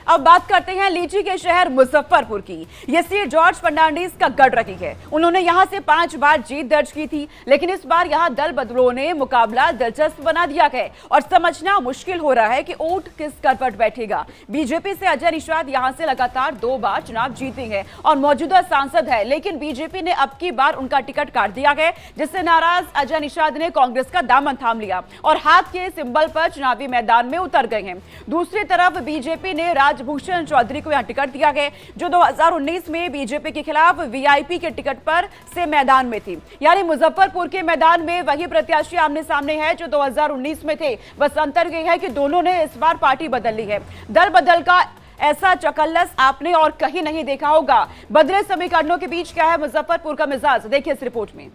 अब बात करते हैं लीची के शहर मुजफ्फरपुर की। ये सीट जॉर्ज फर्नांडिस का गढ़ रही है। उन्होंने यहां से 5 बार जीत दर्ज की थी, लेकिन इस बार यहां दल बदलों ने मुकाबला दिलचस्प बना दिया है और समझना मुश्किल हो रहा है कि वोट किस करवट बैठेगा। बीजेपी से अजय निषाद यहां से लगातार 2 बार चुनाव जीते हैं और मौजूदा सांसद है, लेकिन बीजेपी ने अब की बार उनका टिकट काट दिया है, जिससे नाराज अजय निषाद ने कांग्रेस का दामन थाम लिया और हाथ के सिंबल पर चुनावी मैदान में उतर गए हैं। दूसरी तरफ बीजेपी ने राजभूषण चौधरी को यहां टिकट दिया है, जो 2019 में बीजेपी के खिलाफ वीआईपी के टिकट पर से मैदान में थी। यानी मुजफ्फरपुर के मैदान में वही प्रत्याशी आमने सामने है जो 2019 में थे। बस अंतर यह है कि दोनों ने इस बार पार्टी बदल ली है। दल बदल का ऐसा चकल्लस आपने और कहीं नहीं देखा होगा। बदले समीकरणों के बीच क्या है मुजफ्फरपुर का मिजाज, देखिए इस रिपोर्ट में।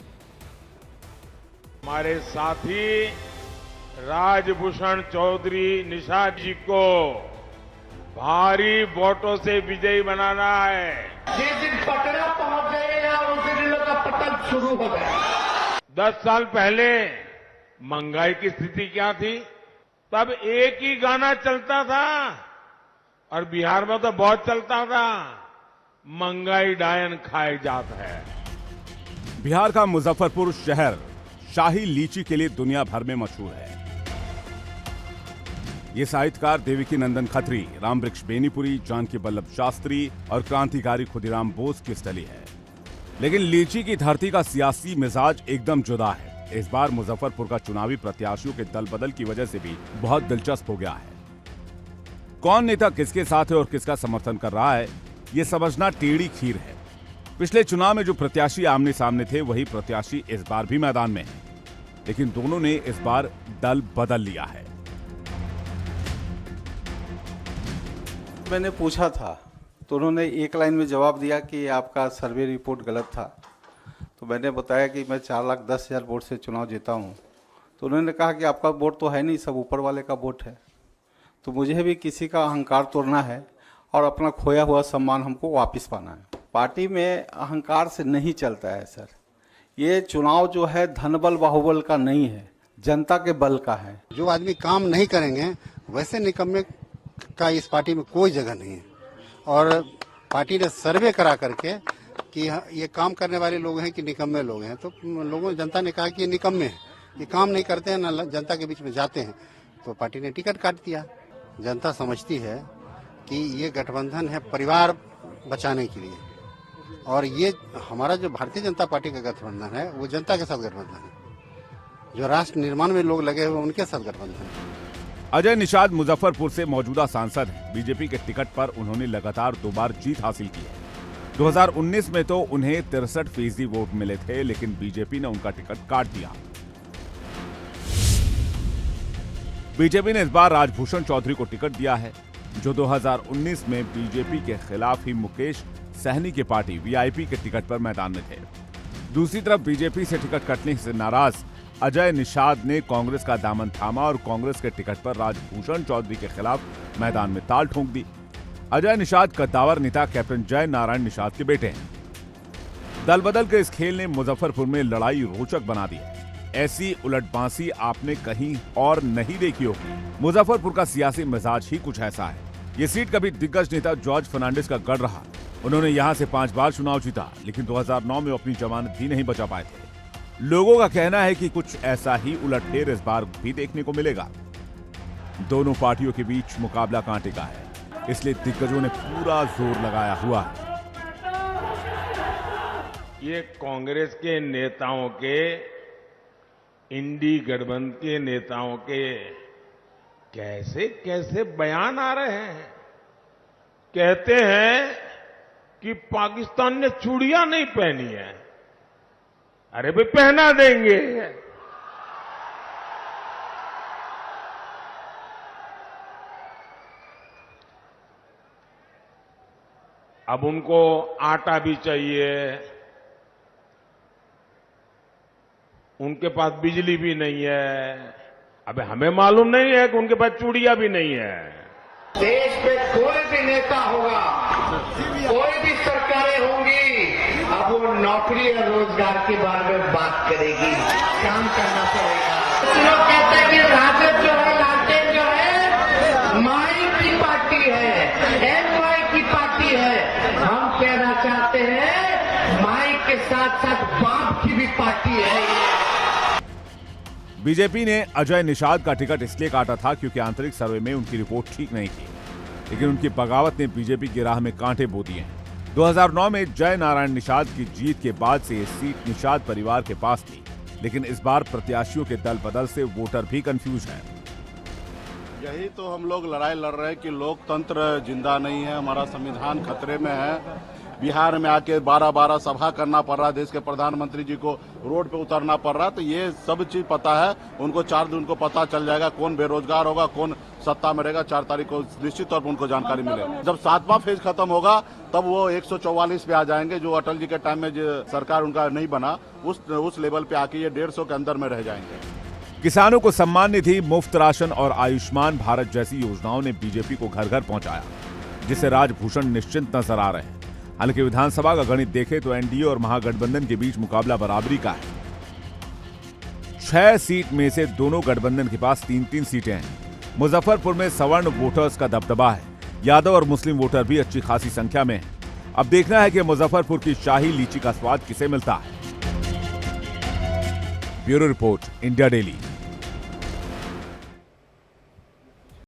हमारे साथी राजभूषण चौधरी निषाद जी को भारी वोटों से विजयी बनाना है। जिस दिन पटना पहुंच गए उस दिन लोग का पतन शुरू हो गया। 10 साल पहले महंगाई की स्थिति क्या थी? तब एक ही गाना चलता था और बिहार में तो बहुत चलता था, महंगाई डायन खाए जात है। बिहार का मुजफ्फरपुर शहर शाही लीची के लिए दुनिया भर में मशहूर है। ये साहित्यकार देवकी नंदन खत्री, रामवृक्ष बेनीपुरी, जानकी वल्लभ शास्त्री और क्रांतिकारी खुदीराम बोस की स्थली है। लेकिन लीची की धरती का सियासी मिजाज एकदम जुदा है। इस बार मुजफ्फरपुर का चुनावी प्रत्याशियों के दल बदल की वजह से भी बहुत दिलचस्प हो गया है। कौन नेता किसके साथ है और किसका समर्थन कर रहा है, ये समझना टेढ़ी खीर है। पिछले चुनाव में जो प्रत्याशी आमने सामने थे वही प्रत्याशी इस बार भी मैदान में है, लेकिन दोनों ने इस बार दल बदल लिया है। मैंने पूछा था तो उन्होंने एक लाइन में जवाब दिया कि आपका सर्वे रिपोर्ट गलत था। तो मैंने बताया कि मैं 4,10,000 वोट से चुनाव जीता हूँ। तो उन्होंने कहा कि आपका वोट तो है नहीं, सब ऊपर वाले का वोट है। तो मुझे भी किसी का अहंकार तोड़ना है और अपना खोया हुआ सम्मान हमको वापस पाना है। पार्टी में अहंकार से नहीं चलता है सर। ये चुनाव जो है धनबल बाहुबल का नहीं है, जनता के बल का है। जो आदमी काम नहीं करेंगे वैसे निकम्मे का इस पार्टी में कोई जगह नहीं है। और पार्टी ने सर्वे करा करके कि ये काम करने वाले लोग हैं कि निकम्मे लोग हैं, तो लोगों जनता ने कहा कि ये निकम्मे हैं, ये काम नहीं करते हैं, ना जनता के बीच में जाते हैं, तो पार्टी ने टिकट काट दिया। जनता समझती है कि ये गठबंधन है परिवार बचाने के लिए, और ये हमारा जो भारतीय जनता पार्टी का गठबंधन है वो जनता के साथ गठबंधन है। जो राष्ट्र निर्माण में लोग लगे हुए उनके साथ गठबंधन है। अजय निषाद मुजफ्फरपुर से मौजूदा सांसद हैं। बीजेपी के टिकट पर उन्होंने लगातार 2 बार जीत हासिल की है। 2019 में तो उन्हें 63% वोट मिले थे, लेकिन बीजेपी ने उनका टिकट काट दिया। बीजेपी ने इस बार राजभूषण चौधरी को टिकट दिया है, जो 2019 में बीजेपी के खिलाफ ही मुकेश सहनी की पार्टी वीआईपी के टिकट पर मैदान में थे। दूसरी तरफ बीजेपी से टिकट कटने से नाराज अजय निषाद ने कांग्रेस का दामन थामा और कांग्रेस के टिकट पर राजभूषण चौधरी के खिलाफ मैदान में ताल ठोंक दी। अजय निषाद कद्दावर नेता कैप्टन जय नारायण निषाद के बेटे हैं। दल बदल के इस खेल ने मुजफ्फरपुर में लड़ाई रोचक बना दी है। ऐसी उलटबांसी आपने कहीं और नहीं देखी होगी। मुजफ्फरपुर का सियासी मिजाज ही कुछ ऐसा है। ये सीट कभी दिग्गज नेता जॉर्ज फर्नांडिस का गढ़ रहा। उन्होंने यहां से 5 बार चुनाव जीता, लेकिन 2009 में अपनी जमानत भी नहीं बचा पाए थे। लोगों का कहना है कि कुछ ऐसा ही उलटफेर इस बार भी देखने को मिलेगा। दोनों पार्टियों के बीच मुकाबला कांटे का है, इसलिए दिग्गजों ने पूरा जोर लगाया हुआ है। ये कांग्रेस के नेताओं के, इंडी गठबंधन के नेताओं के कैसे कैसे बयान आ रहे हैं। कहते हैं कि पाकिस्तान ने चूड़ियां नहीं पहनी है। अरे भाई पहना देंगे। अब उनको आटा भी चाहिए, उनके पास बिजली भी नहीं है। अबे हमें मालूम नहीं है कि उनके पास चूड़ियां भी नहीं है। देश में कोई भी नेता होगा, कोई भी सरकारें होंगी, अब वो नौकरी और रोजगार के बारे में बात करेगी। काम करना पड़ेगा। लोग कहते हैं कि राजद जो है, लालटेन जो है, माई की पार्टी है। पार्टी है ये। बीजेपी ने अजय निषाद का टिकट इसलिए काटा था क्योंकि आंतरिक सर्वे में उनकी रिपोर्ट ठीक नहीं थी, लेकिन उनकी बगावत ने बीजेपी की राह में कांटे बो दिए हैं। 2009 में जय नारायण निषाद की जीत के बाद से ये सीट निषाद परिवार के पास थी, लेकिन इस बार प्रत्याशियों के दल बदल से वोटर भी कंफ्यूज हैं। यही तो हम लोग लड़ाई लड़ रहे हैं कि लोकतंत्र जिंदा नहीं है, हमारा संविधान खतरे में है। बिहार में आके 12-12 सभा करना पड़ रहा है, देश के प्रधानमंत्री जी को रोड पे उतरना पड़ रहा है, तो ये सब चीज पता है उनको। 4 दिन को पता चल जाएगा कौन बेरोजगार होगा, कौन सत्ता में रहेगा। 4 तारीख को निश्चित तौर पर उनको जानकारी मिलेगी। जब 7वां फेज खत्म होगा तब वो 144 पे आ जाएंगे, जो अटल जी के टाइम में जो सरकार उनका नहीं बना, उस लेवल पे आके ये 150 के अंदर में रह जाएंगे। किसानों को सम्मान निधि, मुफ्त राशन और आयुष्मान भारत जैसी योजनाओं ने बीजेपी को घर घर पहुंचाया, जिससे राजभूषण निश्चिंत नजर आ रहे हैं। हालांकि विधानसभा का गणित देखें तो एनडीए और महागठबंधन के बीच मुकाबला बराबरी का है। 6 सीट में से दोनों गठबंधन के पास 3-3 सीटें हैं। मुजफ्फरपुर में सवर्ण वोटर्स का दबदबा है। यादव और मुस्लिम वोटर भी अच्छी खासी संख्या में हैं। अब देखना है कि मुजफ्फरपुर की शाही लीची का स्वाद किसे मिलता है। Bureau report, India daily.